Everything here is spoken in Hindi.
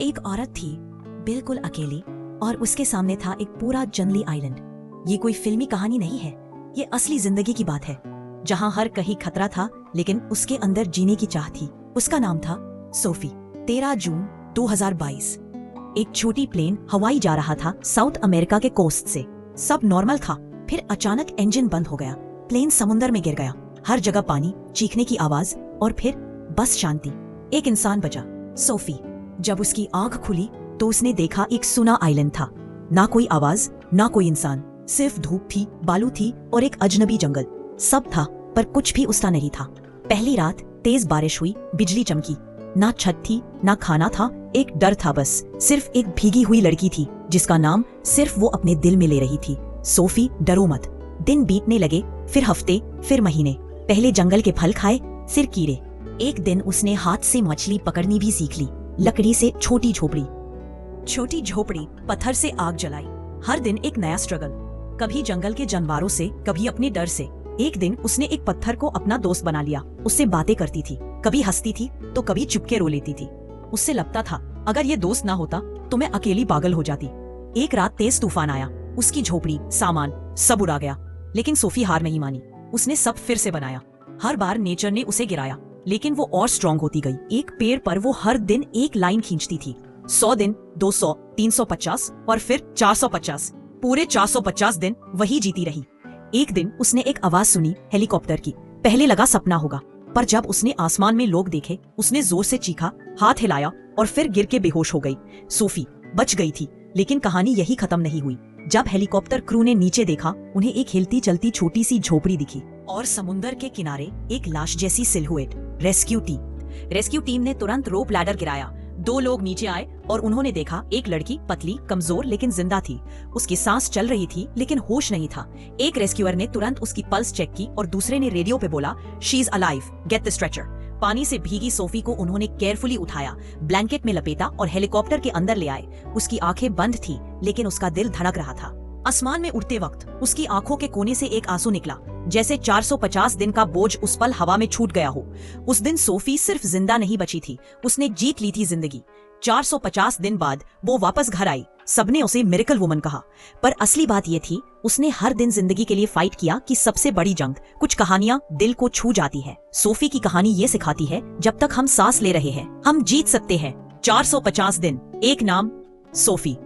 एक औरत थी, बिल्कुल अकेली, और उसके सामने था एक पूरा जंगली आइलैंड। ये कोई फिल्मी कहानी नहीं है, ये असली जिंदगी की बात है, जहाँ हर कहीं खतरा था लेकिन उसके अंदर जीने की चाह थी। उसका नाम था सोफी। 13 जून 2022। एक छोटी प्लेन हवाई जा रहा था साउथ अमेरिका के कोस्ट से। सब नॉर्मल था, फिर अचानक इंजन बंद हो गया। प्लेन समुंदर में गिर गया। हर जगह पानी, चीखने की आवाज और फिर बस शांति। एक इंसान बचा, सोफी। जब उसकी आंख खुली तो उसने देखा एक सुना आइलैंड था। ना कोई आवाज, ना कोई इंसान, सिर्फ धूप थी, बालू थी और एक अजनबी जंगल। सब था पर कुछ भी उसका नहीं था। पहली रात तेज बारिश हुई, बिजली चमकी। ना छत थी, ना खाना था, एक डर था बस। सिर्फ एक भीगी हुई लड़की थी जिसका नाम सिर्फ वो अपने दिल में ले रही थी, सोफी। डरो मत। दिन बीतने लगे, फिर हफ्ते, फिर महीने। पहले जंगल के फल खाए, फिर कीड़े। एक दिन उसने हाथ से मछली पकड़नी भी सीख ली। लकड़ी से छोटी झोपड़ी, पत्थर से आग जलाई। हर दिन एक नया स्ट्रगल, कभी जंगल के जानवरों से, कभी अपने डर से। एक दिन उसने एक पत्थर को अपना दोस्त बना लिया। उससे बातें करती थी, कभी हंसती थी तो कभी चुपके रो लेती थी। उससे लगता था अगर ये दोस्त ना होता तो मैं अकेली पागल हो जाती। एक रात तेज तूफान आया, उसकी झोपड़ी, सामान सब उड़ा गया। लेकिन सोफी हार नहीं मानी। उसने सब फिर से बनाया। हर बार नेचर ने उसे गिराया, लेकिन वो और स्ट्रॉन्ग होती गई। एक पेड़ पर वो हर दिन एक लाइन खींचती थी। 100 दिन, 200, 350 और फिर 450। पूरे 450 दिन वही जीती रही। एक दिन उसने एक आवाज सुनी, हेलीकॉप्टर की। पहले लगा सपना होगा, पर जब उसने आसमान में लोग देखे, उसने जोर से चीखा, हाथ हिलाया और फिर गिर के बेहोश हो गई। सोफी बच गई थी, लेकिन कहानी यही खत्म नहीं हुई। जब हेलीकॉप्टर क्रू ने नीचे देखा, उन्हें एक हिलती चलती छोटी सी झोपड़ी दिखी और समुंदर के किनारे एक लाश जैसी सिलहुएट। रेस्क्यू टीम ने तुरंत रोप लैडर गिराया। 2 लोग नीचे आए और उन्होंने देखा एक लड़की, पतली, कमजोर लेकिन जिंदा थी। उसकी सांस चल रही थी लेकिन होश नहीं था। एक रेस्क्यूअर ने तुरंत उसकी पल्स चेक की और दूसरे ने रेडियो पे बोला, she is alive, get the stretcher. पानी से भीगी सोफी को उन्होंने केयरफुली उठाया, ब्लैंकेट में लपेटा और हेलीकॉप्टर के अंदर ले आए। उसकी आंखें बंद थी लेकिन उसका दिल धड़क रहा था। आसमान में उड़ते वक्त उसकी आंखों के कोने से एक आंसू निकला, जैसे 450 दिन का बोझ उस पल हवा में छूट गया हो। उस दिन सोफी सिर्फ जिंदा नहीं बची थी, उसने जीत ली थी जिंदगी। 450 दिन बाद वो वापस घर आई। सबने उसे मिरेकल वुमन कहा, पर असली बात ये थी, उसने हर दिन जिंदगी के लिए फाइट किया कि सबसे बड़ी जंग। कुछ कहानियां दिल को छू जाती है। सोफी की कहानी ये सिखाती है, जब तक हम सांस ले रहे हैं, हम जीत सकते हैं। 450 दिन, एक नाम, सोफी।